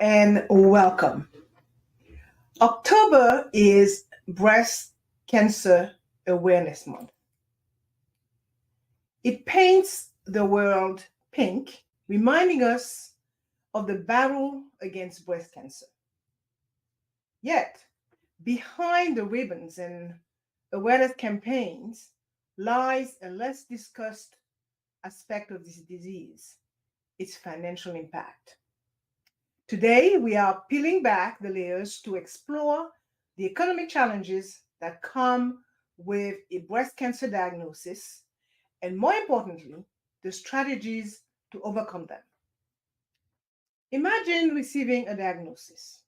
and welcome. October is Breast Cancer Awareness Month. It paints the world pink, reminding us of the battle against breast cancer. Yet, behind the ribbons and awareness campaigns lies a less discussed aspect of this disease, its financial impact. Today, we are peeling back the layers to explore the economic challenges that come with a breast cancer diagnosis, and more importantly, the strategies to overcome them. Imagine receiving a diagnosis.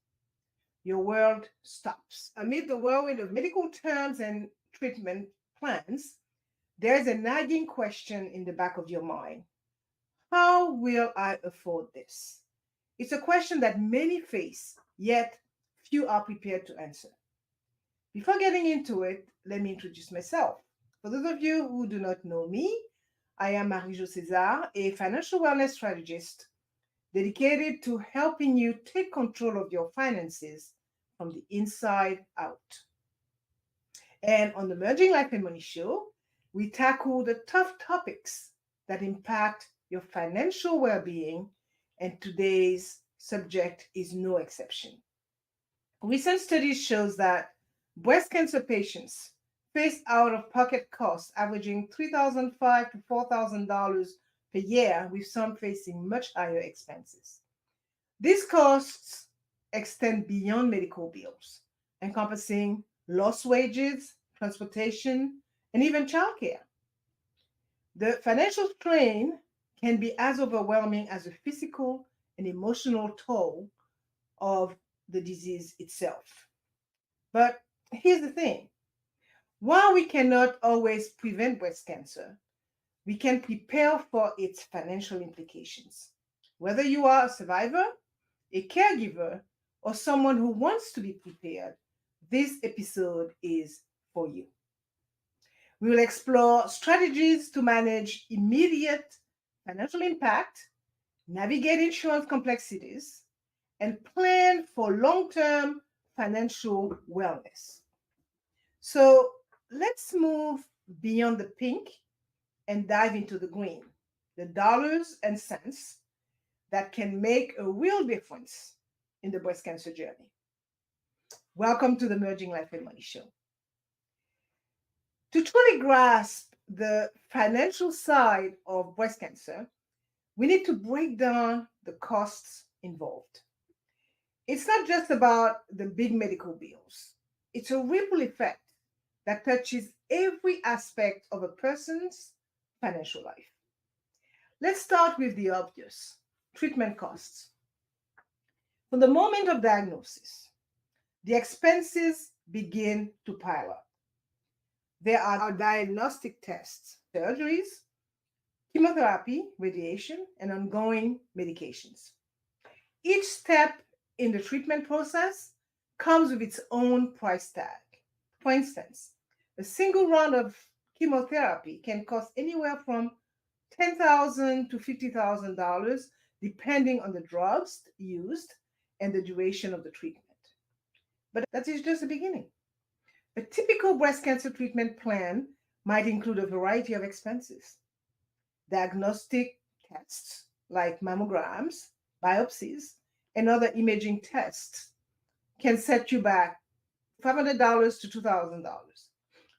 Your world stops. Amid the whirlwind of medical terms and treatment plans, there's a nagging question in the back of your mind. How will I afford this? It's a question that many face, yet few are prepared to answer. Before getting into it, let me introduce myself. For those of you who do not know me, I am Marie-Jo César, a financial wellness strategist dedicated to helping you take control of your finances from the inside out. And on the Merging Life and Money Show, we tackle the tough topics that impact your financial well being, and today's subject is no exception. Recent studies shows that breast cancer patients face out-of-pocket costs averaging $3,500 to $4,000 per year, with some facing much higher expenses. These costs extend beyond medical bills, encompassing lost wages, transportation, and even childcare. The financial strain can be as overwhelming as the physical and emotional toll of the disease itself. But here's the thing, while we cannot always prevent breast cancer, we can prepare for its financial implications. Whether you are a survivor, a caregiver, or someone who wants to be prepared, this episode is for you. We will explore strategies to manage immediate financial impact, navigate insurance complexities, and plan for long-term financial wellness. So let's move beyond the pink and dive into the green, the dollars and cents that can make a real difference in the breast cancer journey. Welcome to the Merging Life and Money Show. To truly grasp the financial side of breast cancer, we need to break down the costs involved. It's not just about the big medical bills. It's a ripple effect that touches every aspect of a person's financial life. Let's start with the obvious, treatment costs. From the moment of diagnosis, the expenses begin to pile up. There are diagnostic tests, surgeries, chemotherapy, radiation, and ongoing medications. Each step in the treatment process comes with its own price tag. For instance, a single round of chemotherapy can cost anywhere from $10,000 to $50,000, depending on the drugs used and the duration of the treatment. But that is just the beginning. A typical breast cancer treatment plan might include a variety of expenses. Diagnostic tests like mammograms, biopsies, and other imaging tests can set you back $500 to $2,000.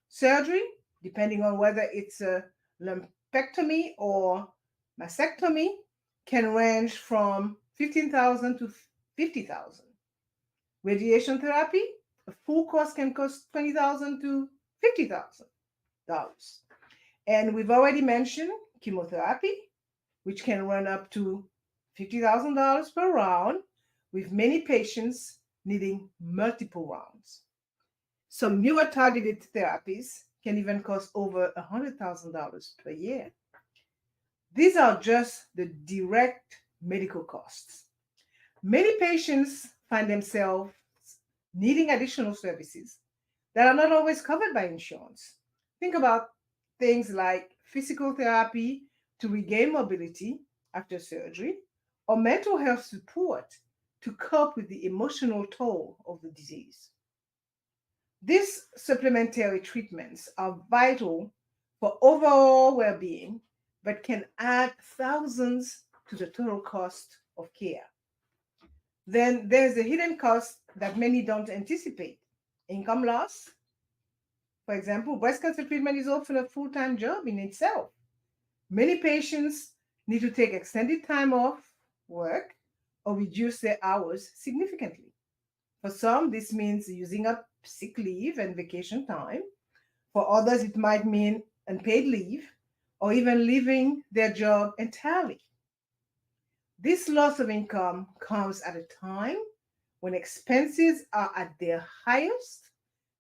Surgery, depending on whether it's a lumpectomy or mastectomy, can range from $15,000 to $50,000. Radiation therapy, a full course can cost $20,000 to $50,000. And we've already mentioned chemotherapy, which can run up to $50,000 per round, with many patients needing multiple rounds. Some newer targeted therapies can even cost over $100,000 per year. These are just the direct medical costs. Many patients find themselves needing additional services that are not always covered by insurance. Think about things like physical therapy to regain mobility after surgery, or mental health support to cope with the emotional toll of the disease. These supplementary treatments are vital for overall well being, but can add thousands to the total cost of care. Then there's a hidden cost that many don't anticipate: income loss. For example, breast cancer treatment is often a full time job in itself. Many patients need to take extended time off work or reduce their hours significantly. For some, this means using up sick leave and vacation time. For others, it might mean unpaid leave or even leaving their job entirely. This loss of income comes at a time when expenses are at their highest,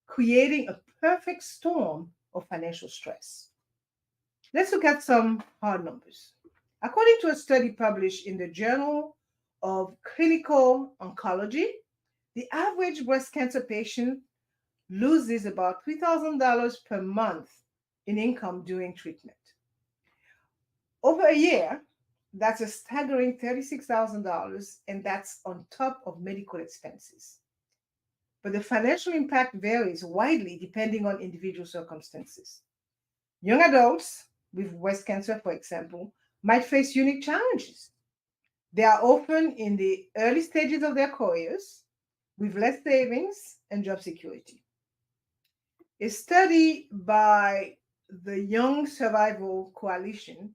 creating a perfect storm of financial stress. Let's look at some hard numbers. According to a study published in the Journal of Clinical Oncology, the average breast cancer patient loses about $3,000 per month in income during treatment. Over a year, that's a staggering $36,000, and that's on top of medical expenses. But the financial impact varies widely depending on individual circumstances. Young adults with breast cancer, for example, might face unique challenges. They are often in the early stages of their careers with less savings and job security. A study by the Young Survival Coalition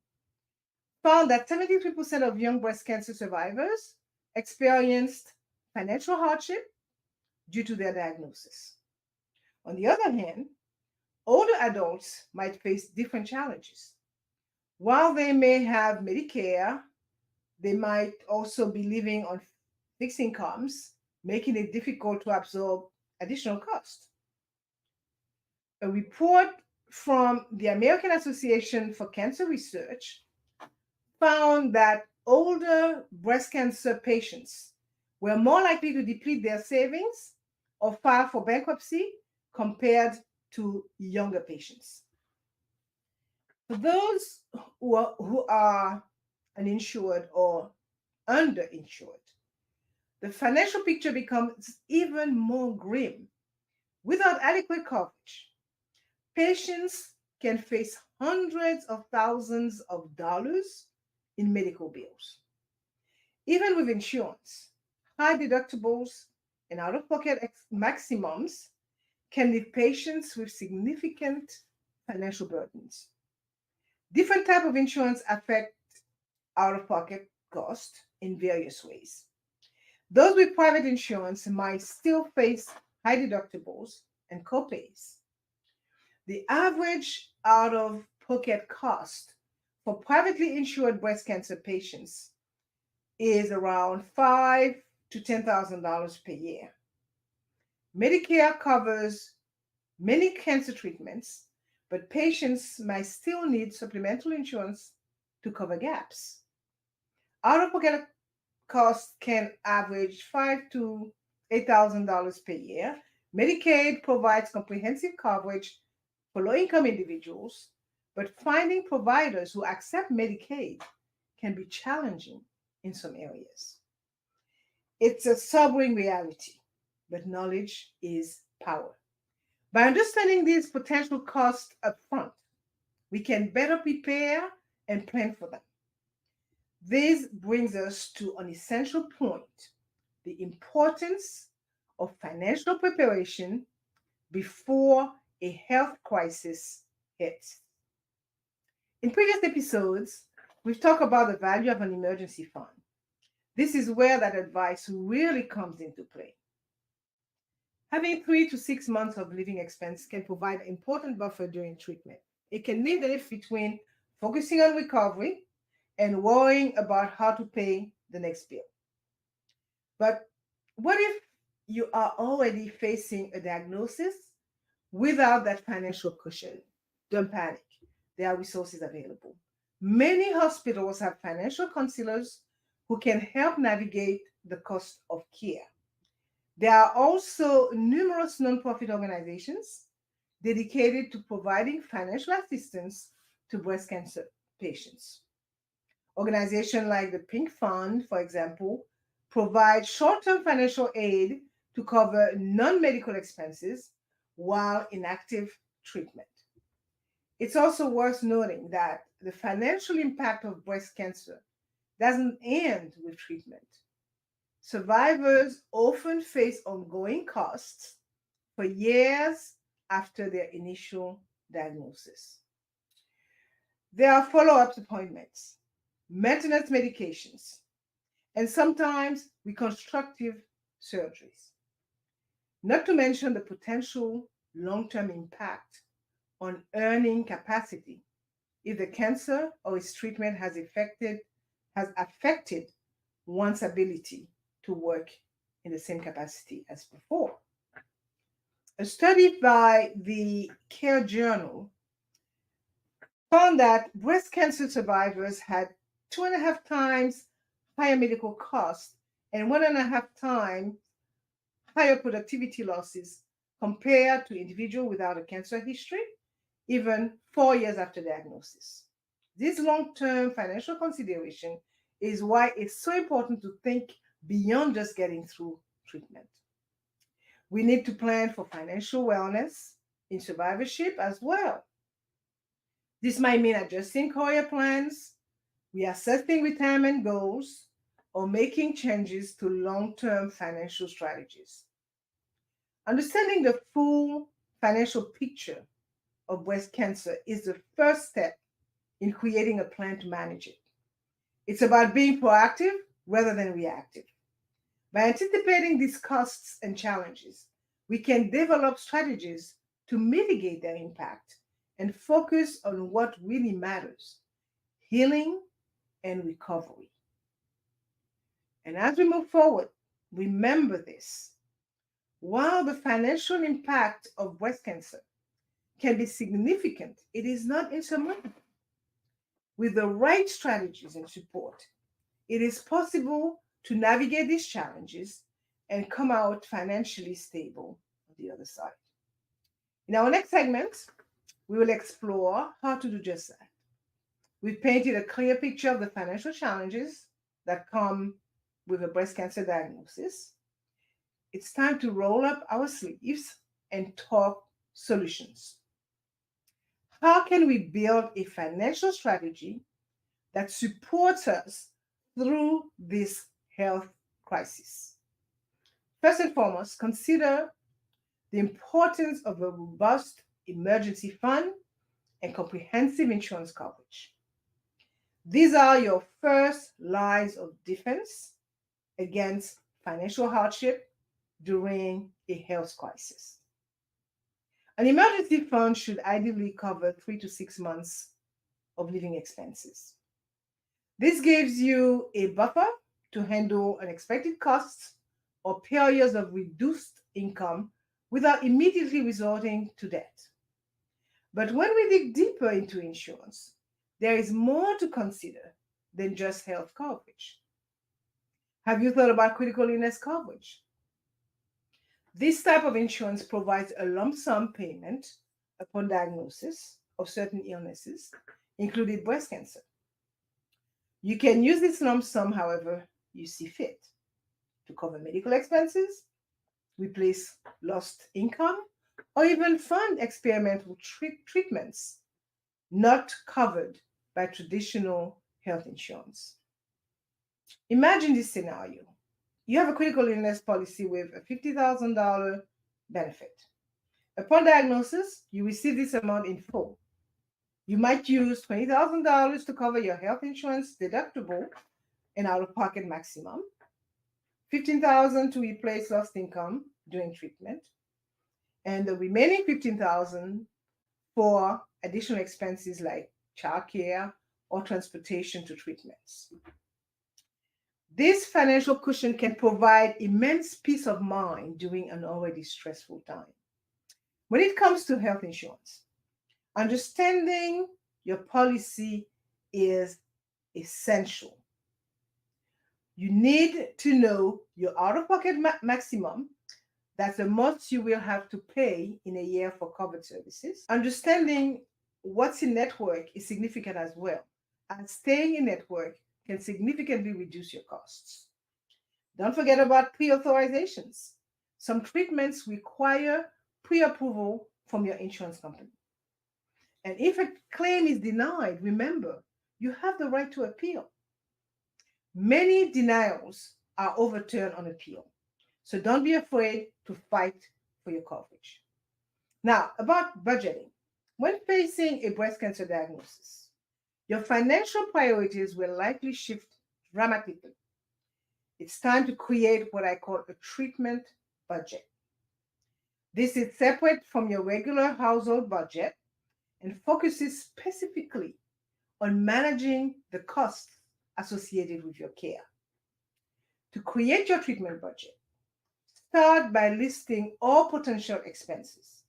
found that 73% of young breast cancer survivors experienced financial hardship due to their diagnosis. On the other hand, older adults might face different challenges. While they may have Medicare, they might also be living on fixed incomes, making it difficult to absorb additional costs. A report from the American Association for Cancer Research found that older breast cancer patients were more likely to deplete their savings or file for bankruptcy compared to younger patients. For those who are uninsured or underinsured, the financial picture becomes even more grim. Without adequate coverage, patients can face hundreds of thousands of dollars in medical bills. Even with insurance, high deductibles and out of pocket maximums can leave patients with significant financial burdens. Different types of insurance affect out of pocket costs in various ways. Those with private insurance might still face high deductibles and copays. The average out of pocket cost for privately insured breast cancer patients is around $5,000 to $10,000 per year. Medicare covers many cancer treatments, but patients might still need supplemental insurance to cover gaps. Out of pocket costs can average $5,000 to $8,000 per year. Medicaid provides comprehensive coverage for low income individuals, but finding providers who accept Medicaid can be challenging in some areas. It's a sobering reality, but knowledge is power. By understanding these potential costs upfront, we can better prepare and plan for them. This brings us to an essential point: the importance of financial preparation before a health crisis hits. In previous episodes, we've talked about the value of an emergency fund. This is where that advice really comes into play. Having 3 to 6 months of living expense can provide an important buffer during treatment. It can leave the difference between focusing on recovery and worrying about how to pay the next bill. But what if you are already facing a diagnosis without that financial cushion? Don't panic. There are resources available. Many hospitals have financial counselors who can help navigate the cost of care. There are also numerous nonprofit organizations dedicated to providing financial assistance to breast cancer patients. Organizations like the Pink Fund, for example, provide short-term financial aid to cover non-medical expenses while in active treatment. It's also worth noting that the financial impact of breast cancer doesn't end with treatment. Survivors often face ongoing costs for years after their initial diagnosis. There are follow-up appointments, maintenance medications, and sometimes reconstructive surgeries, not to mention the potential long-term impact on earning capacity if the cancer or its treatment has affected one's ability to work in the same capacity as before. A study by the Care Journal found that breast cancer survivors had 2.5 times higher medical costs and 1.5 times higher productivity losses compared to individuals without a cancer history, even 4 years after diagnosis. This long-term financial consideration is why it's so important to think beyond just getting through treatment. We need to plan for financial wellness in survivorship as well. This might mean adjusting career plans, reassessing retirement goals, or making changes to long-term financial strategies. Understanding the full financial picture of breast cancer is the first step in creating a plan to manage it. It's about being proactive rather than reactive. By anticipating these costs and challenges, we can develop strategies to mitigate their impact and focus on what really matters: healing and recovery. And as we move forward, remember this: while the financial impact of breast cancer can be significant, it is not insurmountable. With the right strategies and support, it is possible to navigate these challenges and come out financially stable on the other side. In our next segment, we will explore how to do just that. We've painted a clear picture of the financial challenges that come with a breast cancer diagnosis. It's time to roll up our sleeves and talk solutions. How can we build a financial strategy that supports us through this health crisis? First and foremost, consider the importance of a robust emergency fund and comprehensive insurance coverage. These are your first lines of defense against financial hardship during a health crisis. An emergency fund should ideally cover 3 to 6 months of living expenses. This gives you a buffer to handle unexpected costs or periods of reduced income without immediately resorting to debt. But when we dig deeper into insurance, there is more to consider than just health coverage. Have you thought about critical illness coverage? This type of insurance provides a lump sum payment upon diagnosis of certain illnesses, including breast cancer. You can use this lump sum however you see fit to cover medical expenses, replace lost income, or even fund experimental treatments not covered by traditional health insurance. Imagine this scenario. You have a critical illness policy with a $50,000 benefit. Upon diagnosis, you receive this amount in full. You might use $20,000 to cover your health insurance deductible and out-of-pocket maximum, $15,000 to replace lost income during treatment, and the remaining $15,000 for additional expenses like childcare or transportation to treatments. This financial cushion can provide immense peace of mind during an already stressful time. When it comes to health insurance, understanding your policy is essential. You need to know your out-of-pocket maximum. That's the most you will have to pay in a year for covered services. Understanding what's in network is significant as well, and staying in network can significantly reduce your costs. Don't forget about pre-authorizations. Some treatments require pre-approval from your insurance company. And if a claim is denied, remember, you have the right to appeal. Many denials are overturned on appeal. So don't be afraid to fight for your coverage. Now, about budgeting. When facing a breast cancer diagnosis, your financial priorities will likely shift dramatically. It's time to create what I call a treatment budget. This is separate from your regular household budget and focuses specifically on managing the costs associated with your care. To create your treatment budget, start by listing all potential expenses.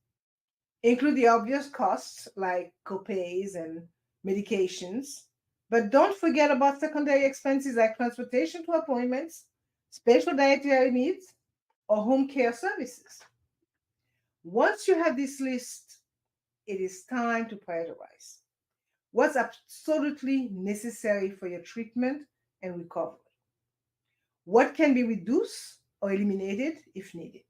Include the obvious costs like copays and medications, but don't forget about secondary expenses like transportation to appointments, special dietary needs, or home care services. Once you have this list, it is time to prioritize what's absolutely necessary for your treatment and recovery. What can be reduced or eliminated if needed.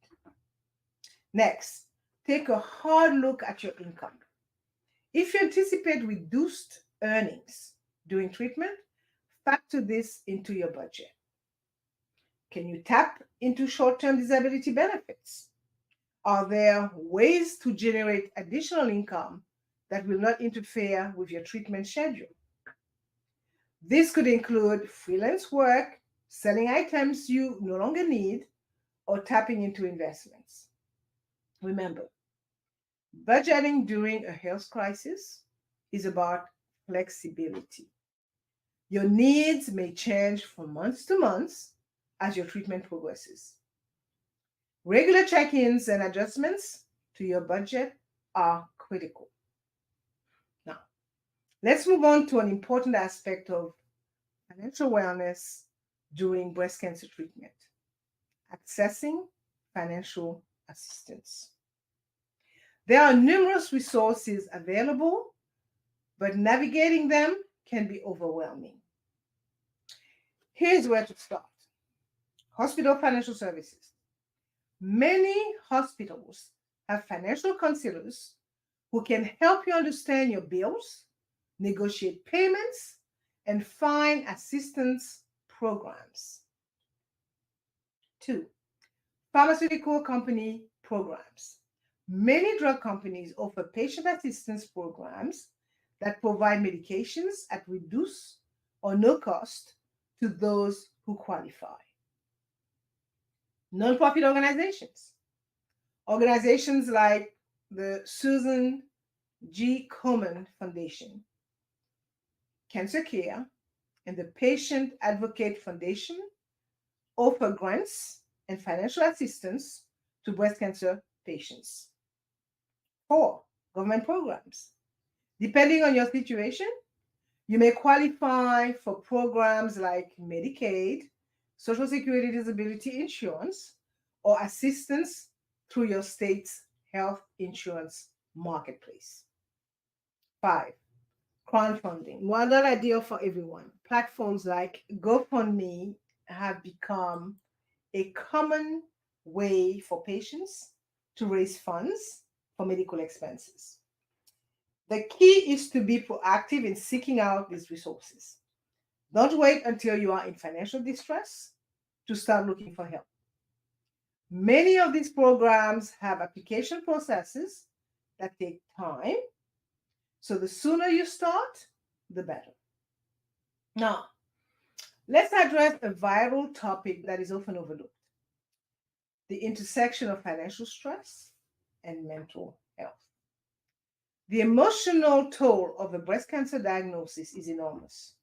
Next, take a hard look at your income. If you anticipate reduced earnings during treatment, factor this into your budget. Can you tap into short-term disability benefits? Are there ways to generate additional income that will not interfere with your treatment schedule? This could include freelance work, selling items you no longer need, or tapping into investments. Remember, budgeting during a health crisis is about flexibility. Your needs may change from month to month as your treatment progresses. Regular check-ins and adjustments to your budget are critical. Now, let's move on to an important aspect of financial wellness during breast cancer treatment: accessing financial assistance. There are numerous resources available, but navigating them can be overwhelming. Here's where to start. Hospital financial services. Many hospitals have financial counselors who can help you understand your bills, negotiate payments, and find assistance programs. 2. Pharmaceutical company programs. Many drug companies offer patient assistance programs that provide medications at reduced or no cost to those who qualify. Nonprofit organizations. Organizations like the Susan G. Komen Foundation, Cancer Care, and the Patient Advocate Foundation offer grants and financial assistance to breast cancer patients. 4. Government programs. Depending on your situation, you may qualify for programs like Medicaid, Social Security Disability Insurance, or assistance through your state's health insurance marketplace. 5. Crowdfunding. While not ideal for everyone, platforms like GoFundMe have become a common way for patients to raise funds for medical expenses. The key is to be proactive in seeking out these resources. Don't wait until you are in financial distress to start looking for help. Many of these programs have application processes that take time, so the sooner you start, the better. Now, let's address a viral topic that is often overlooked: the intersection of financial stress and mental health. The emotional toll of a breast cancer diagnosis is enormous,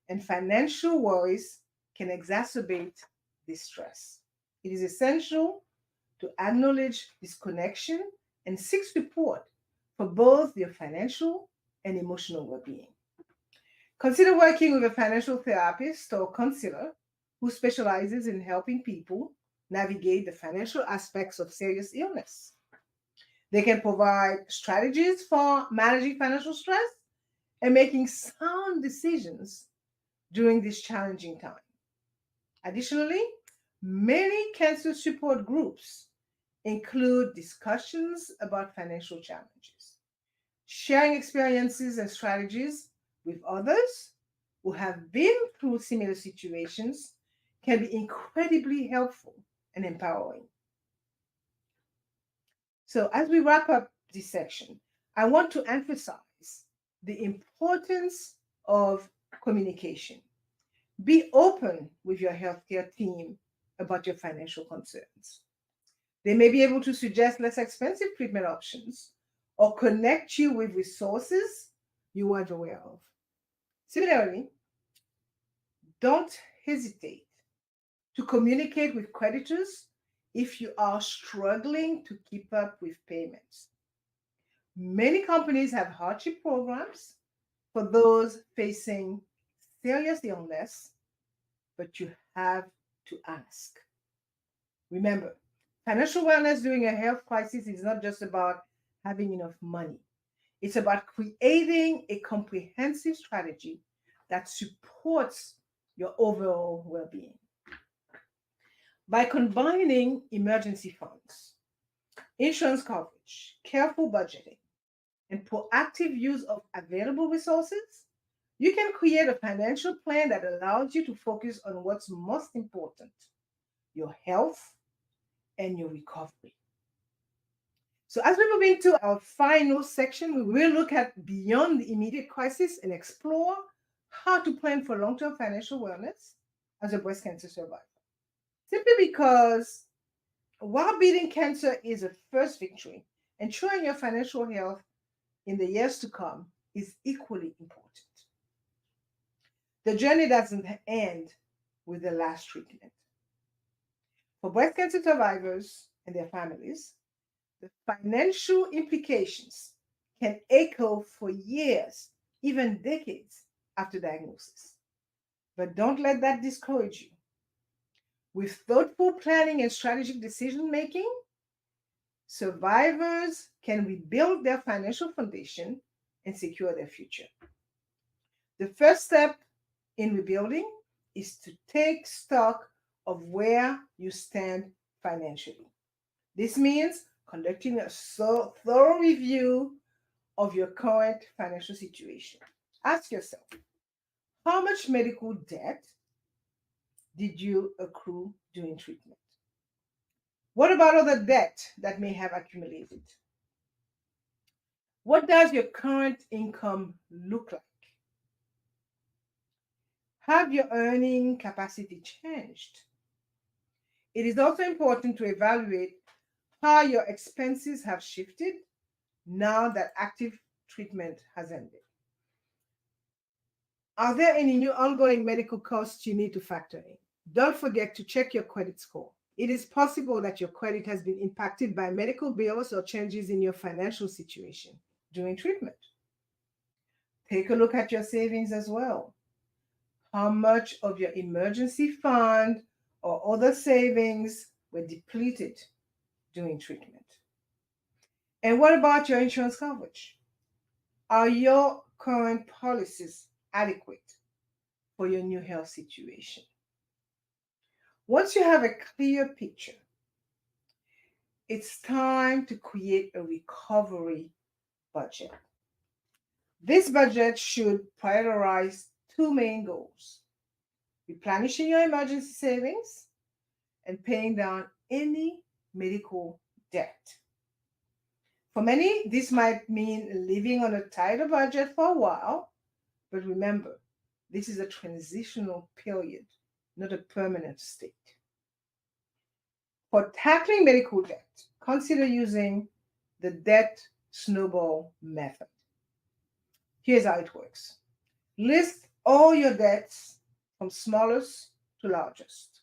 and financial worries can exacerbate this stress. It is essential to acknowledge this connection and seek support for both your financial and emotional well-being. Consider working with a financial therapist or counselor who specializes in helping people navigate the financial aspects of serious illness. They can provide strategies for managing financial stress and making sound decisions during this challenging time. Additionally, Many cancer support groups include discussions about financial challenges, sharing experiences and strategies with others who have been through similar situations can be incredibly helpful and empowering. So, as we wrap up this section, I want to emphasize the importance of communication. Be open with your healthcare team about your financial concerns. They may be able to suggest less expensive treatment options or connect you with resources you weren't aware of. Similarly, don't hesitate to communicate with creditors if you are struggling to keep up with payments. Many companies have hardship programs for those facing serious illness, but you have to ask. Remember, financial wellness during a health crisis is not just about having enough money. It's about creating a comprehensive strategy that supports your overall well being. By combining emergency funds, insurance coverage, careful budgeting, and proactive use of available resources, you can create a financial plan that allows you to focus on what's most important: your health and your recovery. So, as we move into our final section, we will look at beyond the immediate crisis and explore how to plan for long term financial wellness as a breast cancer survivor. Simply because while beating cancer is a first victory, ensuring your financial health in the years to come is equally important. The journey doesn't end with the last treatment. For breast cancer survivors and their families, the financial implications can echo for years, even decades after diagnosis. But don't let that discourage you. With thoughtful planning and strategic decision making, survivors can rebuild their financial foundation and secure their future. The first step in rebuilding is to take stock of where you stand financially. This means conducting a thorough review of your current financial situation. Ask yourself, how much medical debt did you accrue during treatment? What about other debt that may have accumulated? What does your current income look like? Have your earning capacity changed? It is also important to evaluate how your expenses have shifted now that active treatment has ended. Are there any new ongoing medical costs you need to factor in? Don't forget to check your credit score. It is possible that your credit has been impacted by medical bills or changes in your financial situation during treatment. Take a look at your savings as well. How much of your emergency fund or other savings were depleted during treatment? And what about your insurance coverage? Are your current policies adequate for your new health situation? Once you have a clear picture, it's time to create a recovery budget. This budget should prioritize two main goals: replenishing your emergency savings and paying down any medical debt. For many, this might mean living on a tighter budget for a while, but remember, this is a transitional period, not a permanent state. For tackling medical debt, consider using the debt snowball method. Here's how it works. List all your debts from smallest to largest.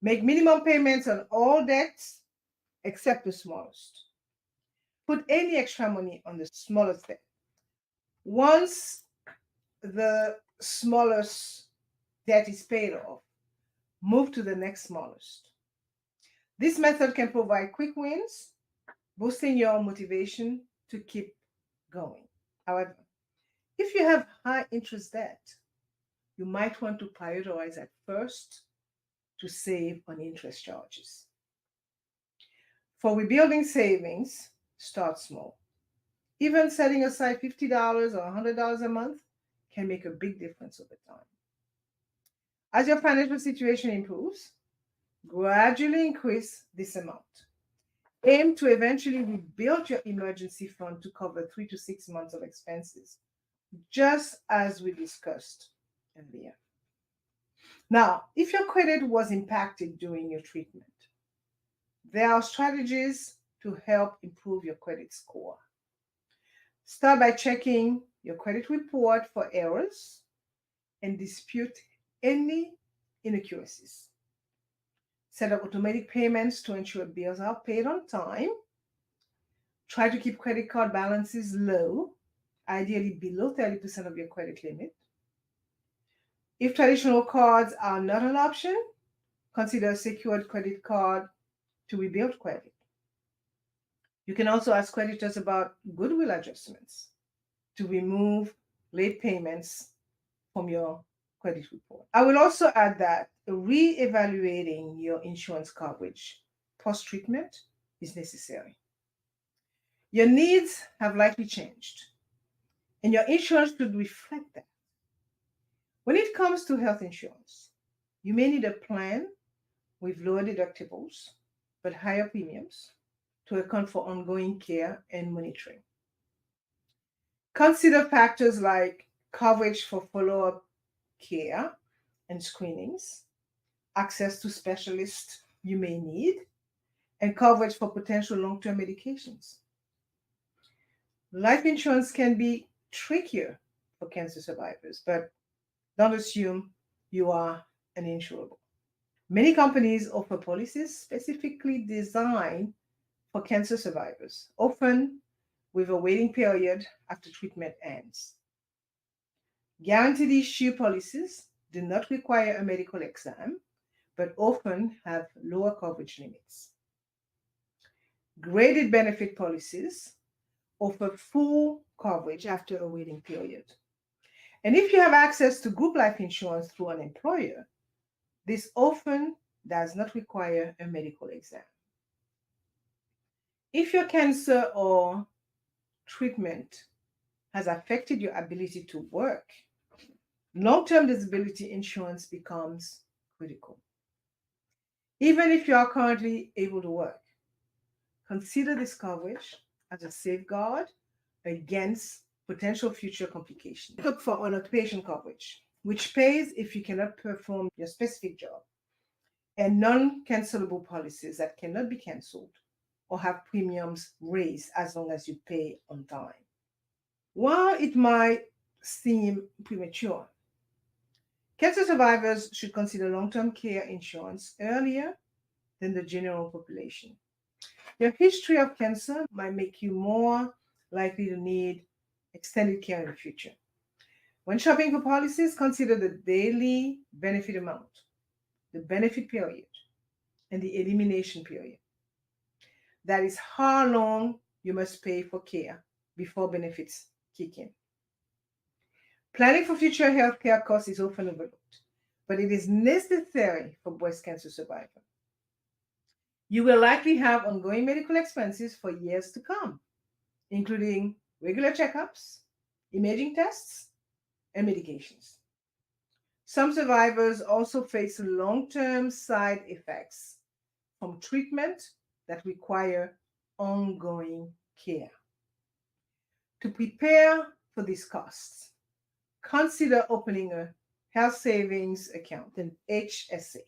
Make minimum payments on all debts except the smallest. Put any extra money on the smallest debt. Once the smallest debt is paid off, move to the next smallest. This method can provide quick wins, boosting your motivation to keep going. However, if you have high interest debt, you might want to prioritize at first to save on interest charges. For rebuilding savings, start small. Even setting aside $50 or $100 a month can make a big difference over time. As your financial situation improves, gradually increase this amount. Aim to eventually rebuild your emergency fund to cover 3 to 6 months of expenses, just as we discussed earlier. Now, if your credit was impacted during your treatment, there are strategies to help improve your credit score. Start by checking your credit report for errors and dispute any inaccuracies. Set up automatic payments to ensure bills are paid on time. Try to keep credit card balances low, ideally below 30% of your credit limit. If traditional cards are not an option, consider a secured credit card to rebuild credit. You can also ask creditors about goodwill adjustments to remove late payments from your credit report. I will also add that re-evaluating your insurance coverage post-treatment is necessary. Your needs have likely changed, and your insurance should reflect that. When it comes to health insurance, you may need a plan with lower deductibles but higher premiums to account for ongoing care and monitoring. Consider factors like coverage for follow-up care and screenings, access to specialists you may need, and coverage for potential long-term medications. Life insurance can be trickier for cancer survivors, but don't assume you are uninsurable. Many companies offer policies specifically designed for cancer survivors, often with a waiting period after treatment ends. Guaranteed issue policies do not require a medical exam, but often have lower coverage limits. Graded benefit policies offer full coverage after a waiting period. And if you have access to group life insurance through an employer, this often does not require a medical exam. If your cancer or treatment has affected your ability to work, long-term disability insurance becomes critical. Even if you are currently able to work, consider this coverage as a safeguard against potential future complications. Look for on-occupation coverage, which pays if you cannot perform your specific job, and non-cancelable policies that cannot be canceled or have premiums raised as long as you pay on time. While it might seem premature, cancer survivors should consider long-term care insurance earlier than the general population. Your history of cancer might make you more likely to need extended care in the future. When shopping for policies, consider the daily benefit amount, the benefit period, and the elimination period. That is how long you must pay for care before benefits kick in. Planning for future healthcare costs is often overlooked, but it is necessary for breast cancer survivors. You will likely have ongoing medical expenses for years to come, including regular checkups, imaging tests, and medications. Some survivors also face long-term side effects from treatment that require ongoing care. To prepare for these costs, consider opening a health savings account, an HSA,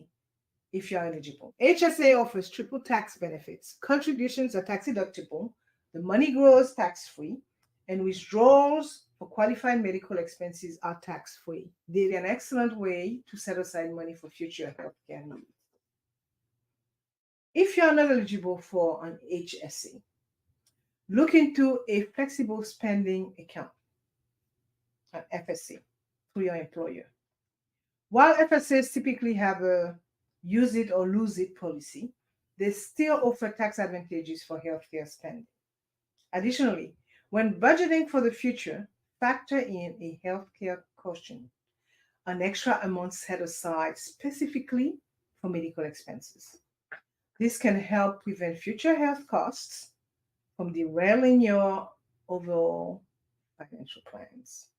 if you're eligible. HSA offers triple tax benefits. Contributions are tax deductible, the money grows tax-free, and withdrawals for qualified medical expenses are tax-free. They're an excellent way to set aside money for future healthcare needs. If you're not eligible for an HSA, look into a flexible spending account, an FSA, through your employer. While FSAs typically have a use it or lose it policy, they still offer tax advantages for healthcare spending. Additionally, when budgeting for the future, factor in a healthcare caution, an extra amount set aside specifically for medical expenses. This can help prevent future health costs from derailing your overall financial plans.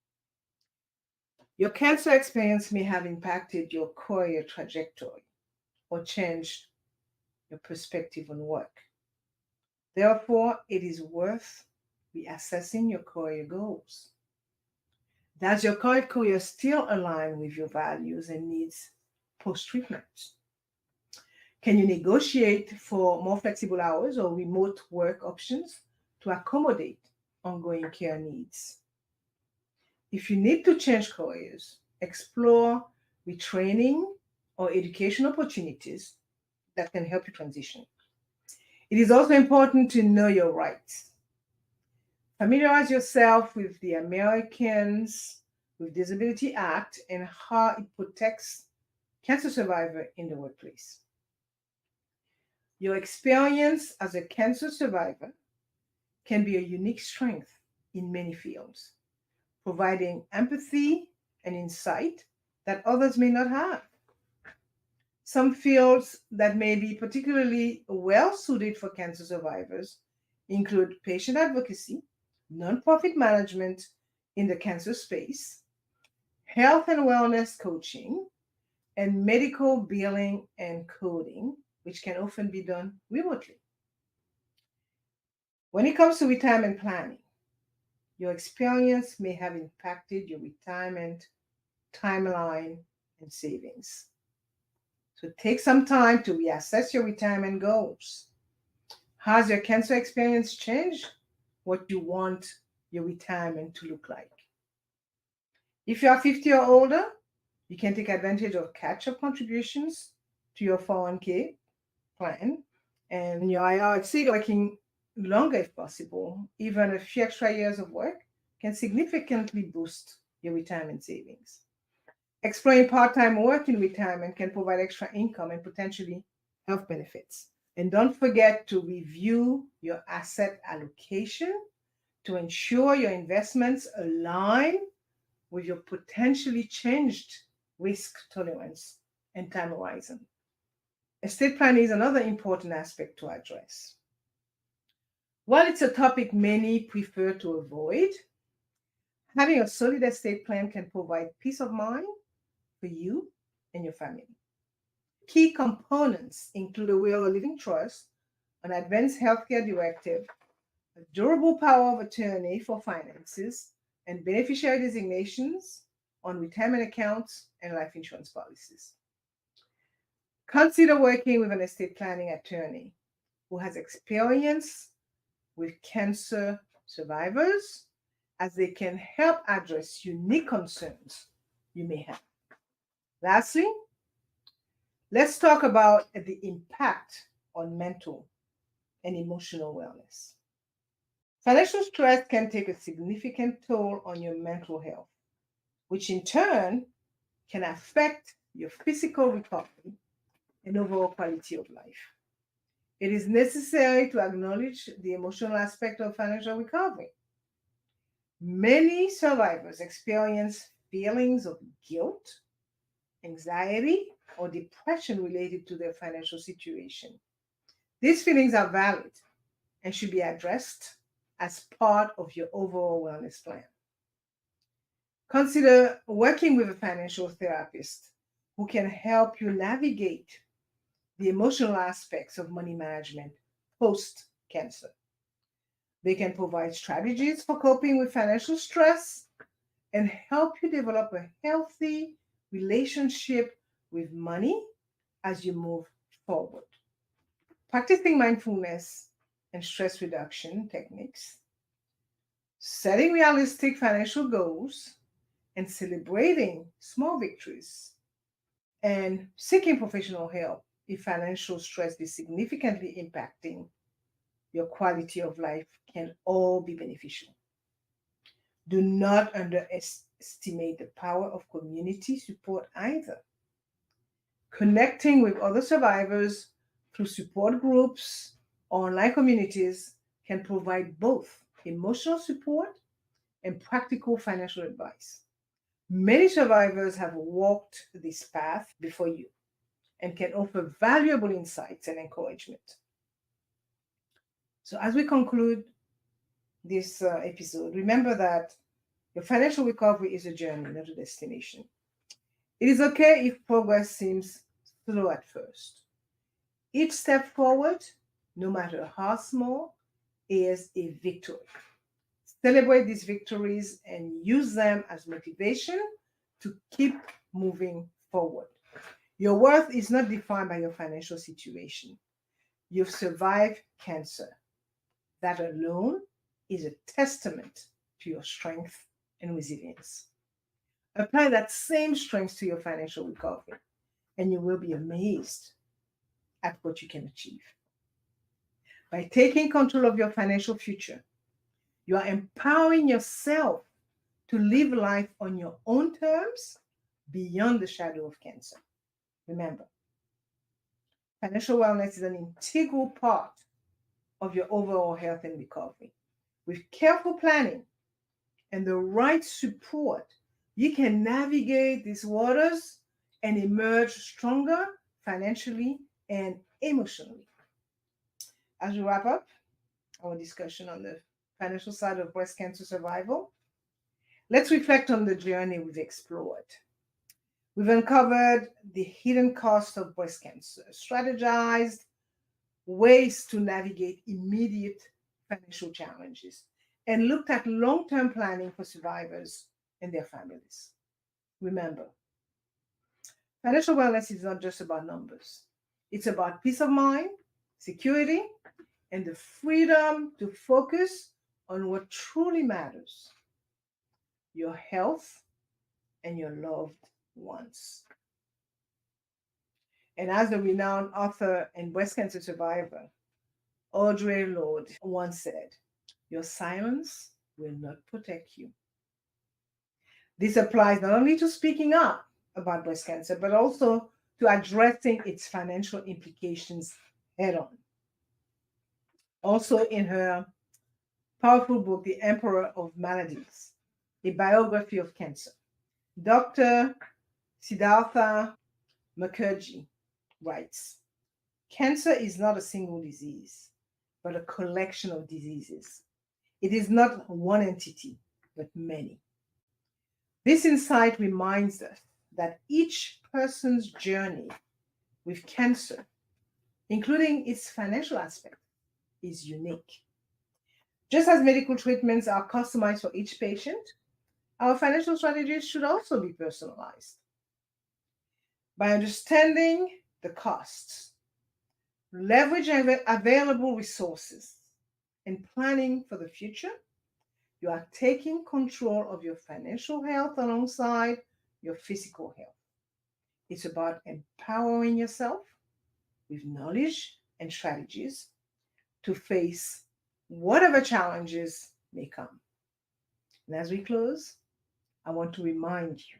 Your cancer experience may have impacted your career trajectory or changed your perspective on work. Therefore, it is worth reassessing your career goals. Does your current career still align with your values and needs post-treatment? Can you negotiate for more flexible hours or remote work options to accommodate ongoing care needs? If you need to change careers, explore retraining or education opportunities that can help you transition. It is also important to know your rights. Familiarize yourself with the Americans with Disability Act and how it protects cancer survivors in the workplace. Your experience as a cancer survivor can be a unique strength in many fields, providing empathy and insight that others may not have. Some fields that may be particularly well suited for cancer survivors include patient advocacy, nonprofit management in the cancer space, health and wellness coaching, and medical billing and coding, which can often be done remotely. When it comes to retirement planning, your experience may have impacted your retirement timeline and savings. So take some time to reassess your retirement goals. Has your cancer experience changed what you want your retirement to look like? If you are 50 or older, you can take advantage of catch-up contributions to your 401k plan and your IRA, working longer if possible. Even a few extra years of work can significantly boost your retirement savings. Exploring part-time work in retirement can provide extra income and potentially health benefits. And don't forget to review your asset allocation to ensure your investments align with your potentially changed risk tolerance and time horizon. Estate planning is another important aspect to address. While it's a topic many prefer to avoid, having a solid estate plan can provide peace of mind for you and your family. Key components include a will or living trust, an advanced healthcare directive, a durable power of attorney for finances, and beneficiary designations on retirement accounts and life insurance policies. Consider working with an estate planning attorney who has experience with cancer survivors, as they can help address unique concerns you may have. Lastly, let's talk about the impact on mental and emotional wellness. Financial stress can take a significant toll on your mental health, which in turn can affect your physical recovery and overall quality of life. It is necessary to acknowledge the emotional aspect of financial recovery. Many survivors experience feelings of guilt, anxiety, or depression related to their financial situation. These feelings are valid and should be addressed as part of your overall wellness plan. Consider working with a financial therapist who can help you navigate the emotional aspects of money management post cancer. They can provide strategies for coping with financial stress and help you develop a healthy relationship with money as you move forward. Practicing mindfulness and stress reduction techniques, setting realistic financial goals, and celebrating small victories, and seeking professional help if financial stress is significantly impacting your quality of life can all be beneficial. Do not underestimate the power of community support either. Connecting with other survivors through support groups or online communities can provide both emotional support and practical financial advice. Many survivors have walked this path before you, and can offer valuable insights and encouragement. So, as we conclude this episode, remember that your financial recovery is a journey, not a destination. It is okay if progress seems slow at first. Each step forward, no matter how small, is a victory. Celebrate these victories and use them as motivation to keep moving forward. Your worth is not defined by your financial situation. You've survived cancer. That alone is a testament to your strength and resilience. Apply that same strength to your financial recovery, and you will be amazed at what you can achieve. By taking control of your financial future, you are empowering yourself to live life on your own terms beyond the shadow of cancer. Remember, financial wellness is an integral part of your overall health and recovery. With careful planning and the right support, you can navigate these waters and emerge stronger financially and emotionally. As we wrap up our discussion on the financial side of breast cancer survival, let's reflect on the journey we've explored. We've uncovered the hidden cost of breast cancer, strategized ways to navigate immediate financial challenges, and looked at long term planning for survivors and their families. Remember, financial wellness is not just about numbers, it's about peace of mind, security, and the freedom to focus on what truly matters: your health and your loved ones. And as the renowned author and breast cancer survivor, Audre Lorde, once said, your silence will not protect you. This applies not only to speaking up about breast cancer, but also to addressing its financial implications head on. Also, in her powerful book, The Emperor of Maladies, a biography of cancer, Dr. Siddhartha Mukherjee writes, cancer is not a single disease, but a collection of diseases. It is not one entity, but many. This insight reminds us that each person's journey with cancer, including its financial aspect, is unique. Just as medical treatments are customized for each patient, our financial strategies should also be personalized. By understanding the costs, leveraging available resources, and planning for the future, you are taking control of your financial health alongside your physical health. It's about empowering yourself with knowledge and strategies to face whatever challenges may come. And as we close, I want to remind you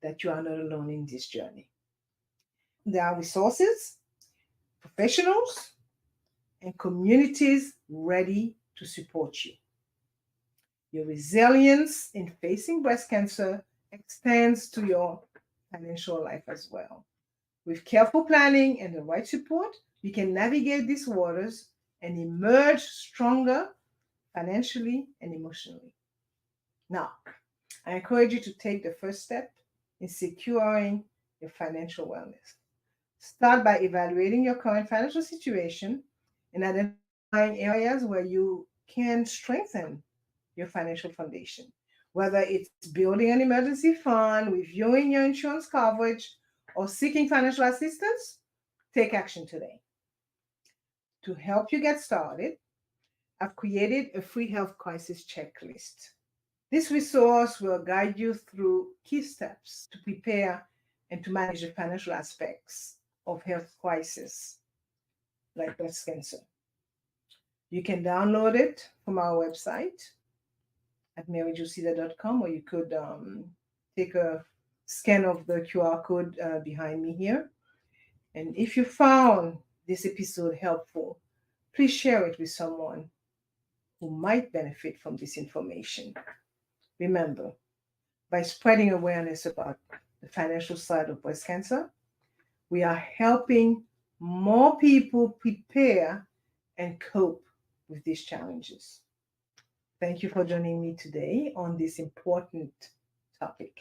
that you are not alone in this journey. There are resources, professionals, and communities ready to support you. Your resilience in facing breast cancer extends to your financial life as well. With careful planning and the right support, you can navigate these waters and emerge stronger financially and emotionally. Now, I encourage you to take the first step in securing your financial wellness. Start by evaluating your current financial situation and identifying areas where you can strengthen your financial foundation. Whether it's building an emergency fund, reviewing your insurance coverage, or seeking financial assistance, take action today. To help you get started, I've created a free health crisis checklist. This resource will guide you through key steps to prepare and to manage the financial aspects of health crisis like breast cancer. You can download it from our website at maryjocida.com, or you could take a scan of the QR code behind me here. And if you found this episode helpful, please share it with someone who might benefit from this information. Remember, by spreading awareness about the financial side of breast cancer, We are helping more people prepare and cope with these challenges. Thank you for joining me today on this important topic.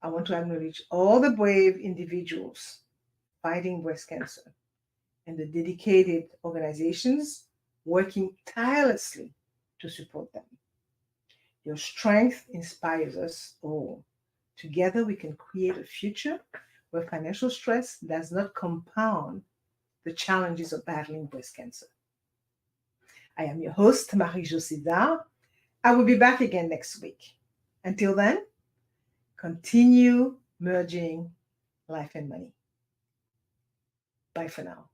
I want to acknowledge all the brave individuals fighting breast cancer and the dedicated organizations working tirelessly to support them. Your strength inspires us all. Together, we can create a future where financial stress does not compound the challenges of battling breast cancer. I am your host, Marie-Josée Dard. I will be back again next week. Until then, continue merging life and money. Bye for now.